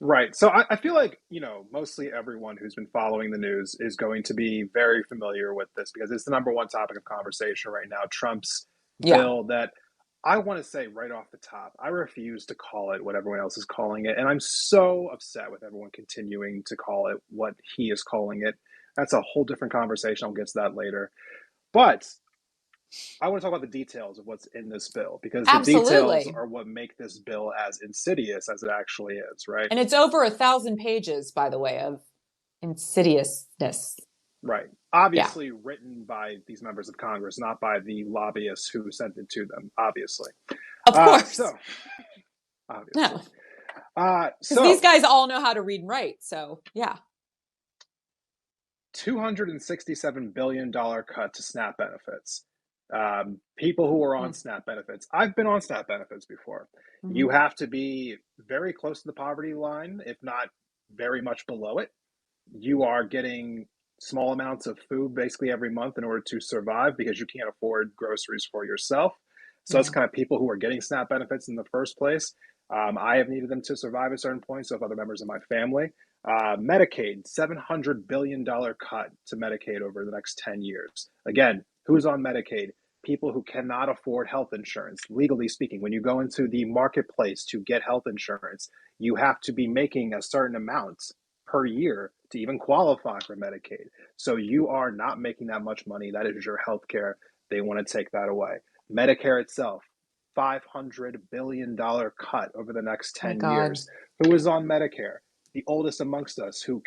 Right. So I feel like, mostly everyone who's been following the news is going to be very familiar with this because it's the number one topic of conversation right now. Trump's Yeah. bill that I want to say right off the top, I refuse to call it what everyone else is calling it. And I'm so upset with everyone continuing to call it what he is calling it. That's a whole different conversation. I'll get to that later. But I want to talk about the details of what's in this bill because the details Absolutely. are what make this bill as insidious as it actually is, right? And it's over 1,000 pages, by the way, of insidiousness. Right. Yeah. Obviously written by these members of Congress, not by the lobbyists who sent it to them, obviously. Of course. So, obviously. No, because these So, guys all know how to read and write. So, yeah. $267 billion cut to SNAP benefits. People who are on Mm. SNAP benefits. I've been on SNAP benefits before. You Hmm. have to be very close to the poverty line, if not very much below it. You are getting small amounts of food basically every month in order to survive because you can't afford groceries for yourself. So that's Yeah. kind of people who are getting SNAP benefits in the first place. I have needed them to survive at certain points, so have other members of my family. Medicaid, $700 billion cut to Medicaid over the next 10 years. Again, who's on Medicaid? People who cannot afford health insurance. Legally speaking, when you go into the marketplace to get health insurance, you have to be making a certain amount per year to even qualify for Medicaid. So you are not making that much money. That is your health care. They want to take that away. Medicare itself, $500 billion cut over the next My 10 God. years. Who is on Medicare? The oldest amongst us who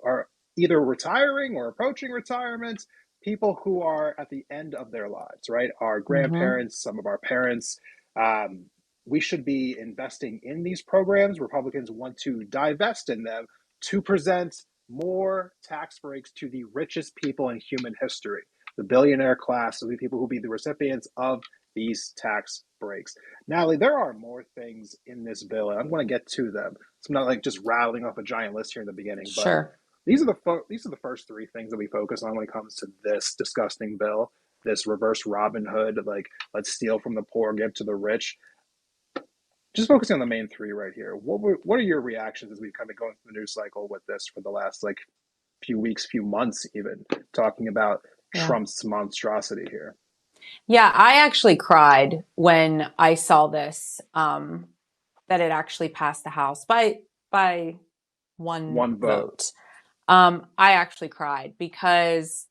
are either retiring or approaching retirement, people who are at the end of their lives, right? Our Hmm. grandparents, some of our parents. Um, we should be investing in these programs. Republicans want to divest in them to present more tax breaks to the richest people in human history. The billionaire class will be people who will be the recipients of these tax breaks. Natalie, there are more things in this bill, and I'm going to get to them. So I'm not like just rattling off a giant list here in the beginning, but Sure. these are the first three things that we focus on when it comes to this disgusting bill. This reverse Robin Hood, like let's steal from the poor, give to the rich. Just focusing on the main three right here. What are your reactions as we've kind of gone through the news cycle with this for the last like few weeks, few months, even talking about Yeah. Trump's monstrosity here? Yeah. I actually cried when I saw this, that it actually passed the House by one One vote. vote. I actually cried because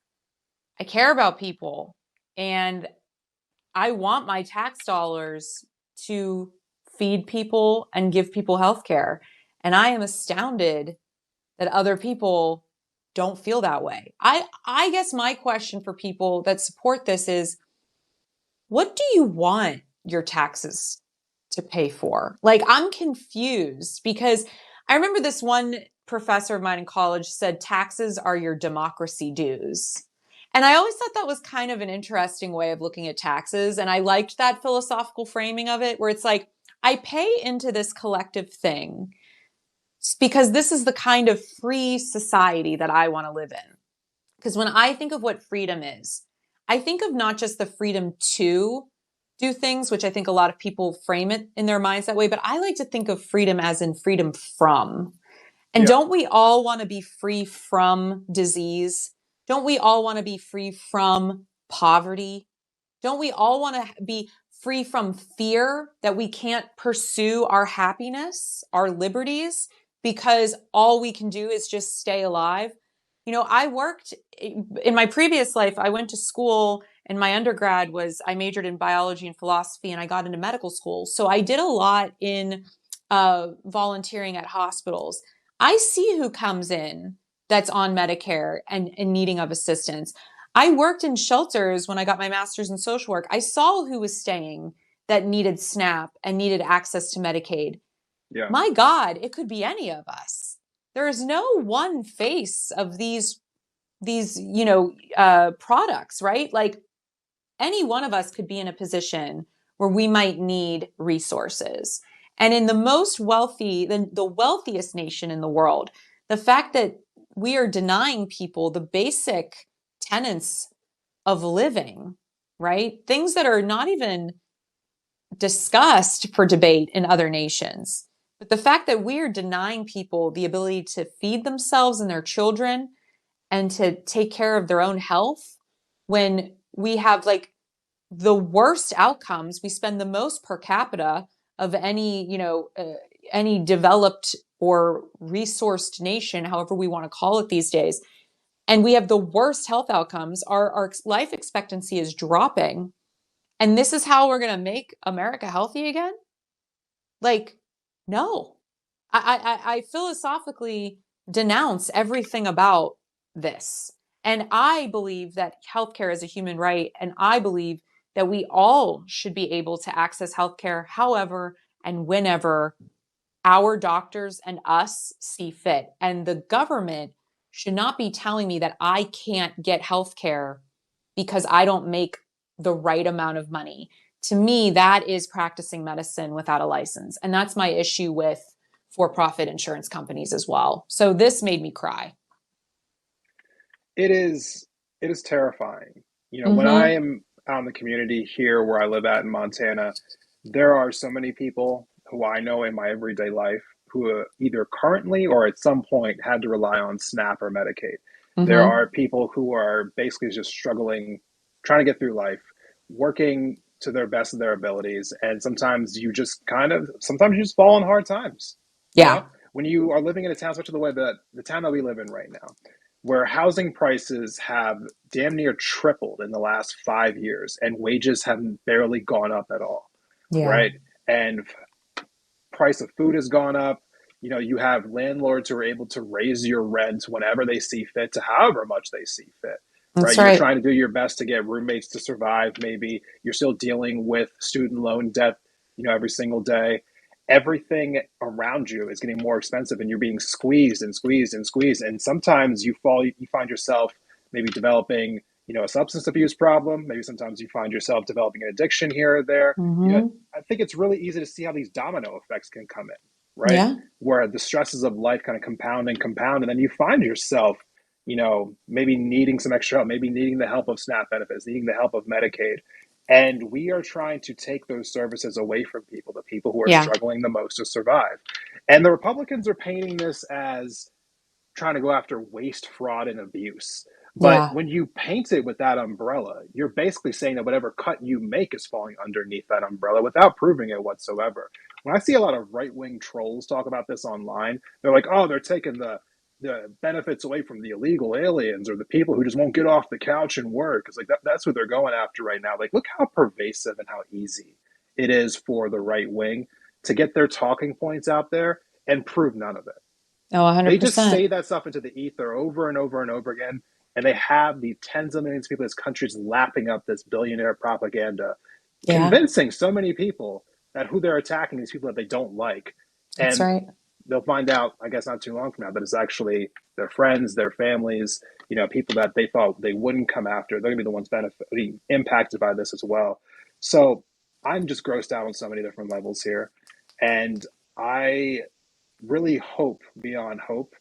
I care about people and I want my tax dollars to feed people and give people health care. And I am astounded that other people don't feel that way. I guess my question for people that support this is, what do you want your taxes to pay for? Like, I'm confused because I remember this one professor of mine in college said taxes are your democracy dues. And I always thought that was kind of an interesting way of looking at taxes. And I liked that philosophical framing of it, where it's like, I pay into this collective thing because this is the kind of free society that I want to live in. Because when I think of what freedom is, I think of not just the freedom to do things, which I think a lot of people frame it in their minds that way, but I like to think of freedom as in freedom from. And Yeah. don't we all want to be free from disease? Don't we all want to be free from poverty? Don't we all want to be free from fear that we can't pursue our happiness, our liberties, because all we can do is just stay alive? I worked in my previous life, I went to school and my undergrad was, I majored in biology and philosophy and I got into medical school. So I did a lot in volunteering at hospitals. I see who comes in that's on Medicare and needing of assistance. I worked in shelters when I got my master's in social work. I saw who was staying that needed SNAP and needed access to Medicaid. Yeah. My God, it could be any of us. There is no one face of these products, right? Like any one of us could be in a position where we might need resources. And in the most wealthy, the wealthiest nation in the world, the fact that we are denying people the basic tenets of living, right? Things that are not even discussed for debate in other nations. But the fact that we are denying people the ability to feed themselves and their children and to take care of their own health when we have like the worst outcomes, we spend the most per capita of any, any developed or resourced nation, however we want to call it these days. And we have the worst health outcomes. Our life expectancy is dropping. And this is how we're going to make America healthy again? Like, no. I philosophically denounce everything about this. And I believe that healthcare is a human right. And I believe that we all should be able to access healthcare however and whenever our doctors and us see fit. And the government should not be telling me that I can't get healthcare because I don't make the right amount of money. To me, that is practicing medicine without a license. And that's my issue with for-profit insurance companies as well. So this made me cry. It is terrifying. When I Mm-hmm. am out in the community here where I live at in Montana, there are so many people who I know in my everyday life who either currently or at some point had to rely on SNAP or Medicaid. There Mm-hmm. are people who are basically just struggling, trying to get through life, working to their best of their abilities, and sometimes you just fall on hard times. You Yeah. know, when you are living in a town, such as the town that we live in right now, where housing prices have damn near tripled in the last 5 years and wages have barely gone up at all, Yeah. right? And price of food has gone up. You have landlords who are able to raise your rent whenever they see fit to however much they see fit, right? That's You're right. trying to do your best to get roommates to survive. Maybe you're still dealing with student loan debt, every single day. Everything around you is getting more expensive and you're being squeezed and squeezed and squeezed. And sometimes you find yourself maybe developing, a substance abuse problem. Maybe sometimes you find yourself developing an addiction here or there. Mm-hmm. I think it's really easy to see how these domino effects can come in, right? Yeah. Where the stresses of life kind of compound and compound, and then you find yourself, maybe needing some extra help, maybe needing the help of SNAP benefits, needing the help of Medicaid. And we are trying to take those services away from people, the people who are Yeah. struggling the most to survive. And the Republicans are painting this as trying to go after waste, fraud, and abuse. But Yeah. when you paint it with that umbrella, you're basically saying that whatever cut you make is falling underneath that umbrella without proving it whatsoever. When I see a lot of right wing trolls talk about this online, they're like, oh, they're taking the benefits away from the illegal aliens or the people who just won't get off the couch and work. It's like that's what they're going after right now. Like, look how pervasive and how easy it is for the right wing to get their talking points out there and prove none of it. Oh, They just 100%. say that stuff into the ether over and over and over again. And they have the tens of millions of people in this country just lapping up this billionaire propaganda, Yeah. convincing so many people that who they're attacking is people that they don't like. That's And right. they'll find out, I guess, not too long from now, that it's actually their friends, their families, people that they thought they wouldn't come after. They're going to be the ones being impacted by this as well. So I'm just grossed out on so many different levels here. And I really hope beyond hope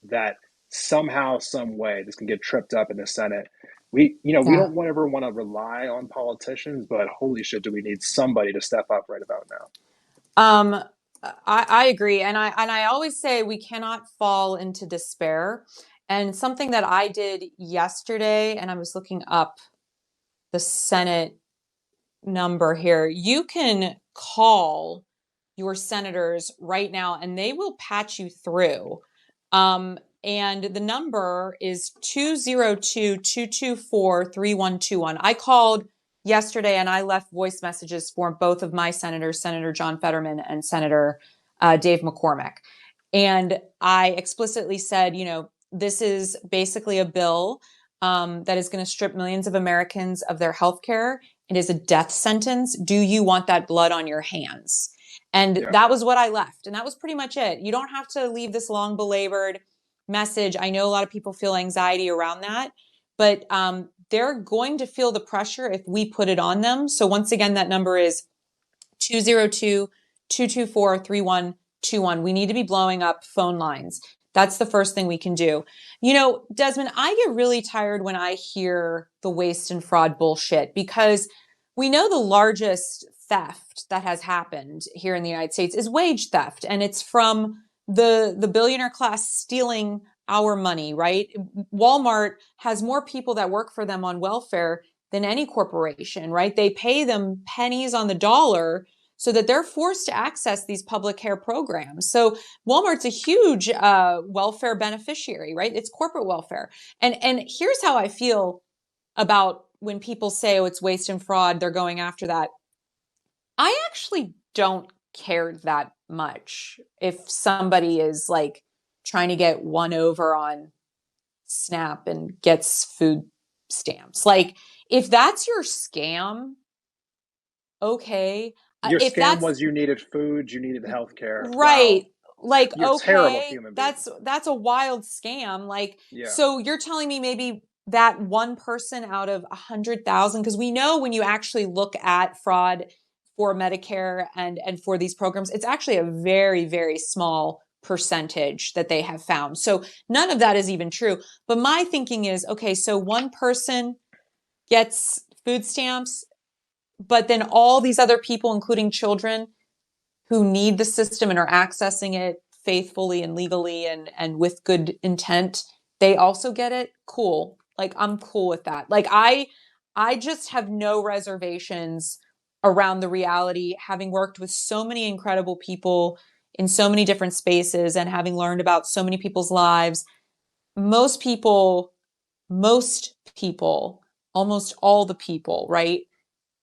that somehow, some way, this can get tripped up in the Senate. We Yeah. don't ever want to rely on politicians, but holy shit, do we need somebody to step up right about now? Um, I agree, and I always say we cannot fall into despair. And something that I did yesterday, and I was looking up the Senate number here. You can call your senators right now, and they will patch you through. And the number is 202-224-3121. I called yesterday and I left voice messages for both of my senators, Senator John Fetterman and Senator Dave McCormick. And I explicitly said, this is basically a bill that is going to strip millions of Americans of their health care. It is a death sentence. Do you want that blood on your hands? And Yeah. that was what I left. And that was pretty much it. You don't have to leave this long belabored message. I know a lot of people feel anxiety around that, but they're going to feel the pressure if we put it on them. So once again, that number is 202-224-3121. We need to be blowing up phone lines. That's the first thing we can do. Desmond, I get really tired when I hear the waste and fraud bullshit because we know the largest theft that has happened here in the United States is wage theft. And it's from the billionaire class stealing our money, right? Walmart has more people that work for them on welfare than any corporation, right? They pay them pennies on the dollar so that they're forced to access these public care programs. So Walmart's a huge welfare beneficiary, right? It's corporate welfare. And here's how I feel about when people say, oh, it's waste and fraud, they're going after that. I actually don't care that much if somebody is like trying to get one over on SNAP and gets food stamps. Like, if that's your scam, okay. Your If scam that's was you needed food, you needed healthcare. right, Wow, like, you're a terrible okay, human being. that's a wild scam. Like, Yeah. so you're telling me maybe that one person out of 100,000, because we know when you actually look at fraud for Medicare and for these programs, it's actually a very, very small percentage that they have found. So none of that is even true. But my thinking is, okay, so one person gets food stamps, but then all these other people, including children who need the system and are accessing it faithfully and legally and with good intent, they also get it. Cool. Like, I'm cool with that. Like, I just have no reservations around the reality, having worked with so many incredible people in so many different spaces and having learned about so many people's lives. Most people, almost all the people, right,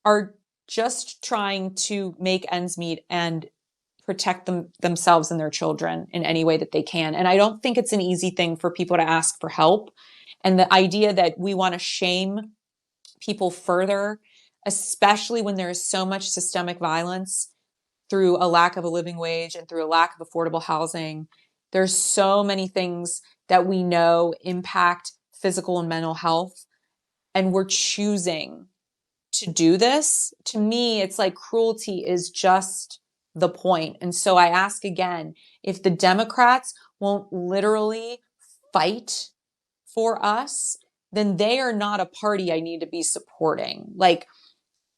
are just trying to make ends meet and protect themselves and their children in any way that they can. And I don't think it's an easy thing for people to ask for help. And the idea that we want to shame people further, especially when there is so much systemic violence through a lack of a living wage and through a lack of affordable housing, there's so many things that we know impact physical and mental health. And we're choosing to do this. To me, it's like cruelty is just the point. And so I ask again, if the Democrats won't literally fight for us, then they are not a party I need to be supporting. Like,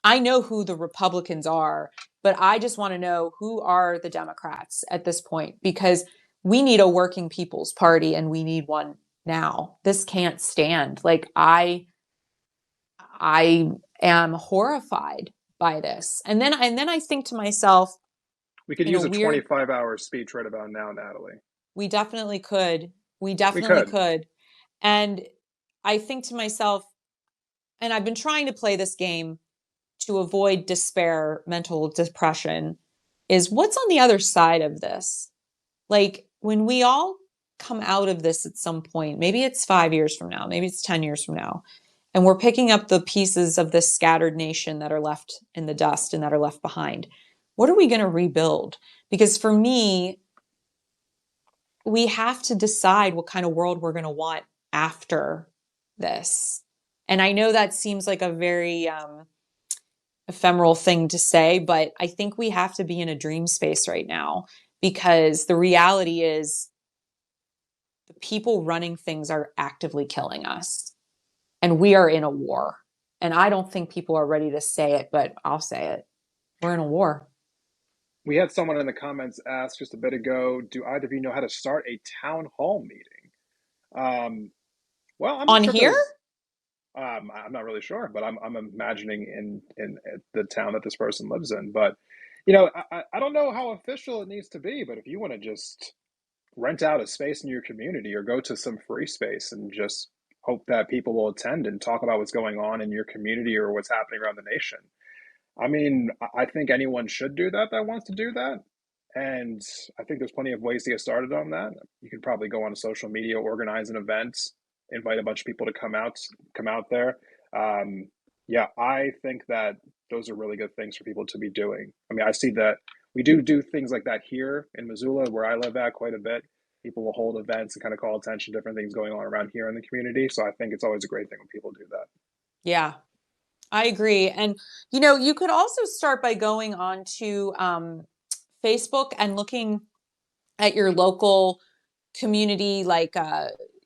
I know who the Republicans are, but I just want to know who are the Democrats at this point, because we need a working people's party and we need one now. This can't stand. Like, I am horrified by this. And then I think to myself, We could in a use a weird 25-hour speech right about now, Natalie. we definitely could. We We definitely could. could. And I think to myself, and I've been trying to play this game to avoid despair, mental depression, is what's on the other side of this? Like, when we all come out of this at some point, maybe it's 5 years from now, maybe it's 10 years from now, and we're picking up the pieces of this scattered nation that are left in the dust and that are left behind. What are we going to rebuild? Because for me, we have to decide what kind of world we're going to want after this. And I know that seems like a very ephemeral thing to say, but I think we have to be in a dream space right now, because the reality is the people running things are actively killing us, and we are in a war. And I don't think people are ready to say it, but I'll say it. We're in a war. We had someone in the comments ask just a bit ago, do either of you know how to start a town hall meeting? Um, well, I'm not On sure if here? there's I'm not really sure, but I'm imagining in the town that this person lives in. But I don't know how official it needs to be. But if you want to just rent out a space in your community or go to some free space and just hope that people will attend and talk about what's going on in your community or what's happening around the nation. I mean, I think anyone should do that that wants to do that. And I think there's plenty of ways to get started on that. You can probably go on social media, organize an event, invite a bunch of people to come out there. Um, yeah, I think that those are really good things for people to be doing. I mean, I see that we do things like that here in Missoula, where I live at quite a bit. People will hold events and kind of call attention to different things going on around here in the community. So I think it's always a great thing when people do that. Yeah, I agree. And, you could also start by going on to Facebook and looking at your local community, like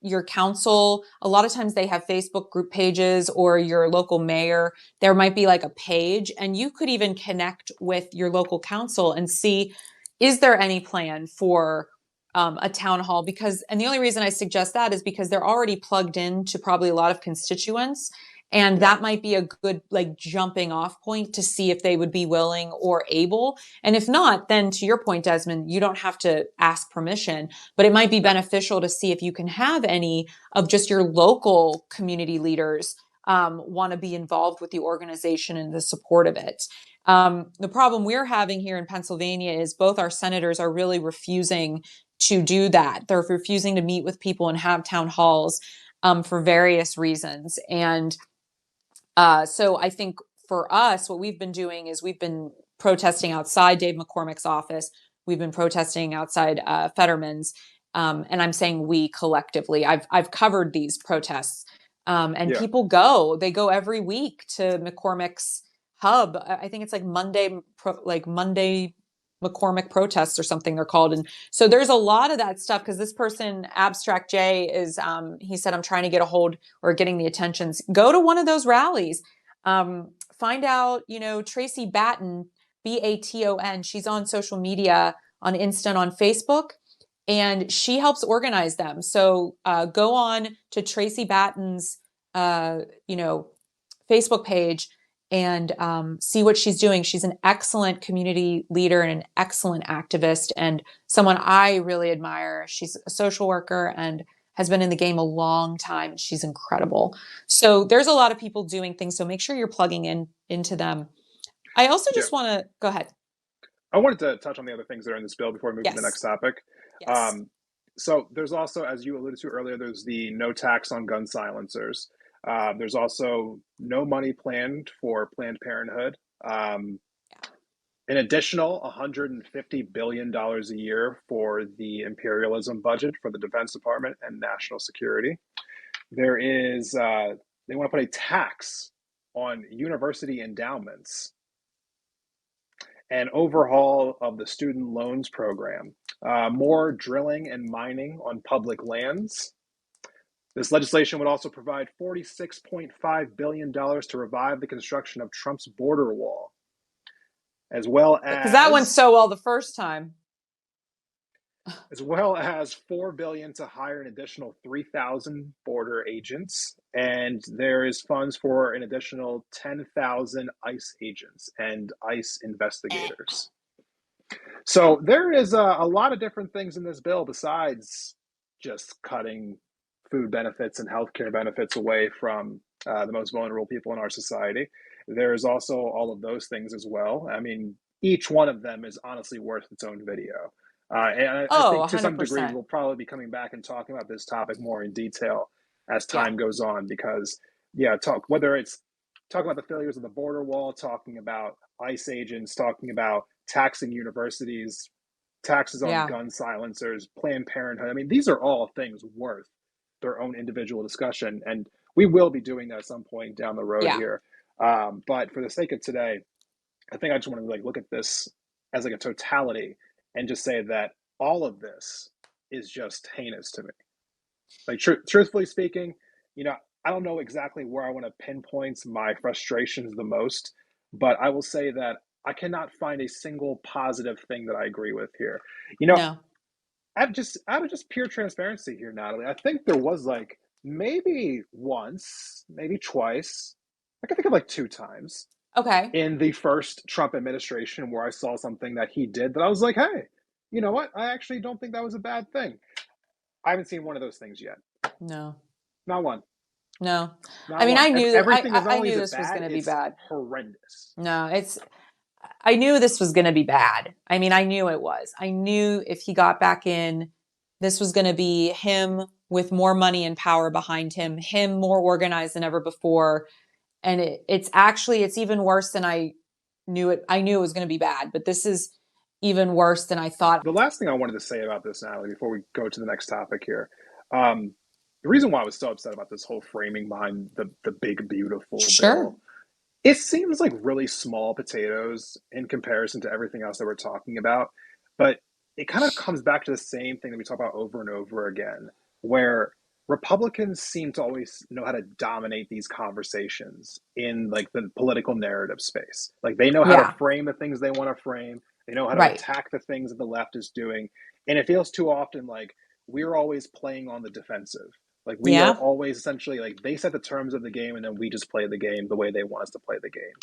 your council, a lot of times they have Facebook group pages, or your local mayor, there might be like a page, and you could even connect with your local council and see, is there any plan for a town hall? Because, and the only reason I suggest that is because they're already plugged into probably a lot of constituents. And Yeah. that might be a good like jumping off point to see if they would be willing or able. And if not, then to your point, Desmond, you don't have to ask permission, but it might be No. beneficial to see if you can have any of just your local community leaders want to be involved with the organization and the support of it. The problem we're having here in Pennsylvania is both our senators are really refusing to do that. They're refusing to meet with people and have town halls for various reasons. And so I think for us, what we've been doing is we've been protesting outside Dave McCormick's office. We've been protesting outside Fetterman's, and I'm saying we collectively. I've covered these protests, and Yeah. people go. They go every week to McCormick's hub. I think it's like Monday McCormick protests or something they're called. And so there's a lot of that stuff because this person, Abstract J, is he said, I'm trying to get a hold or getting the attentions. Go to one of those rallies. Find out, Tracy Batten, Baton. She's on social media, on Insta and on Facebook, and she helps organize them. So go on to Tracy Batten's, Facebook page and see what she's doing. She's an excellent community leader and an excellent activist, and someone I really admire. She's a social worker and has been in the game a long time. She's incredible. So there's a lot of people doing things. So make sure you're plugging into them. I also Yeah. just want to go ahead. I wanted to touch on the other things that are in this bill before we move to the Yes. next topic. Yes. So there's also, as you alluded to earlier, there's the no tax on gun silencers. There's also no money planned for Planned Parenthood. An additional $150 billion a year for the imperialism budget for the Defense Department and national security. There is, they want to put a tax on university endowments, an overhaul of the student loans program, more drilling and mining on public lands. This legislation would also provide $46.5 billion to revive the construction of Trump's border wall, as well Because that went as so well the first time. $4 billion to hire an additional 3,000 border agents, and there is funds for an additional 10,000 ICE agents and ICE investigators. So there is a lot of different things in this bill besides just cutting food benefits and healthcare benefits away from the most vulnerable people in our society. There's also all of those things as well. I mean, each one of them is honestly worth its own video. And I Oh, think to some degree 100%. we'll probably be coming back and talking about this topic more in detail as Yeah. time goes on because, yeah, whether it's talking about the failures of the border wall, talking about ICE agents, talking about taxing universities, taxes on Yeah. gun silencers, Planned Parenthood. I mean, these are all things worth their own individual discussion, and we will be doing that at some point down the road Yeah. here. But for the sake of today, I think I just want to look at this as like a totality and just say that all of this is just heinous to me. Like truthfully speaking, I don't know exactly where I want to pinpoint my frustrations the most, but I will say that I cannot find a single positive thing that I agree with here. You know, No. out of just pure transparency here, Natalie, I think there was like maybe once, maybe twice, I can think of like two times Okay. in the first Trump administration where I saw something that he did that I was like, hey, you know what? I actually don't think that was a bad thing. I haven't seen one of those things yet. No. Not one. No. I Not mean, one. I knew that Everything is not I only knew is it this was bad, going to be it's bad. horrendous. No, I knew this was going to be bad. I mean, I knew it was. I knew if he got back in, this was going to be him with more money and power behind him more organized than ever before. And it's even worse than I knew it. I knew it was going to be bad, but this is even worse than I thought. The last thing I wanted to say about this, Natalie, before we go to the next topic here, the reason why I was so upset about this whole framing behind the big beautiful Sure. bill, it seems like really small potatoes in comparison to everything else that we're talking about, but it kind of comes back to the same thing that we talk about over and over again, where Republicans seem to always know how to dominate these conversations in like the political narrative space. Like they know how to Yeah. frame the things they want to frame. They know how to Right. attack the things that the left is doing. And it feels too often like we're always playing on the defensive. Like we are Yeah. always essentially like they set the terms of the game and then we just play the game the way they want us to play the game.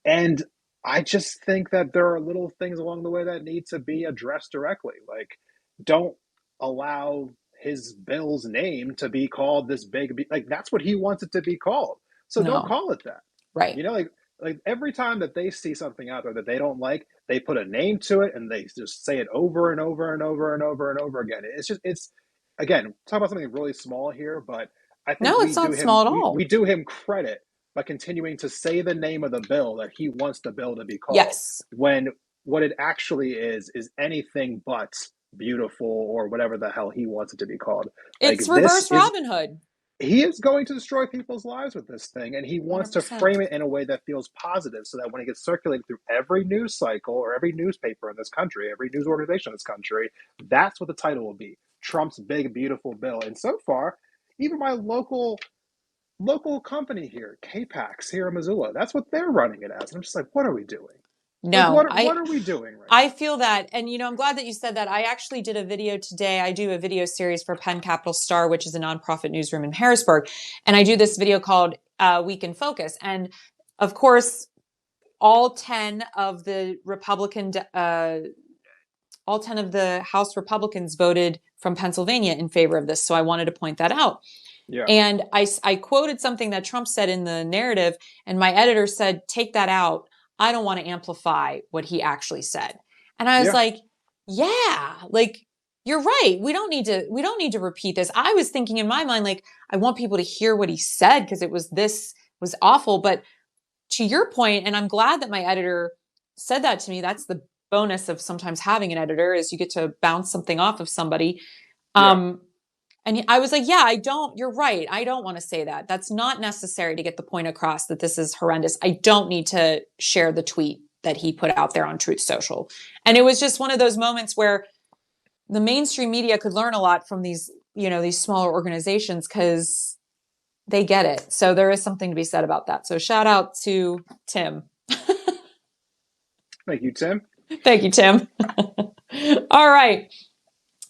And I just think that there are little things along the way that need to be addressed directly. Like, don't allow his bill's name to be called this big, like that's what he wants it to be called. So don't No. call it that. Right. You know, like every time that they see something out there that they don't like, they put a name to it and they just say it over and over and over and over and over again. It's again, talk about something really small here, but I think No, it's not small at we all. do him credit by continuing to say the name of the bill that he wants the bill to be called, Yes. when what it actually is anything but beautiful or whatever the hell he wants it to be called. Like It's this reverse is Robin Hood. he is going to destroy people's lives with this thing, and he wants to 100%. frame it in a way that feels positive so that when it gets circulated through every news cycle or every newspaper in this country, every news organization in this country, that's what the title will be: Trump's big beautiful bill. And so far, even my local company here, K-Pax here in Missoula, that's what they're running it as. And I'm just like, what are we doing? Like, No, what are we doing right I now? feel that. And, I'm glad that you said that. I actually did a video today. I do a video series for Penn Capital Star, which is a nonprofit newsroom in Harrisburg. And I do this video called Week in Focus. And of course, all 10 of the all 10 of the House Republicans voted from Pennsylvania in favor of this. So I wanted to point that out. Yeah, And I quoted something that Trump said in the narrative, and my editor said, take that out. I don't want to amplify what he actually said. And I was yeah, like, yeah, like you're right. We don't need to repeat this. I was thinking in my mind, like, I want people to hear what he said because this was awful. But to your point, and I'm glad that my editor said that to me, that's the bonus of sometimes having an editor is you get to bounce something off of somebody. yeah. Um, and I was like, yeah, you're right. I don't want to say that. That's not necessary to get the point across that this is horrendous. I don't need to share the tweet that he put out there on Truth Social. And it was just one of those moments where the mainstream media could learn a lot from these smaller organizations because they get it. So there is something to be said about that. So shout out to Tim. Thank you, Tim. Thank you, Tim. All right.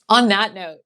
On that note,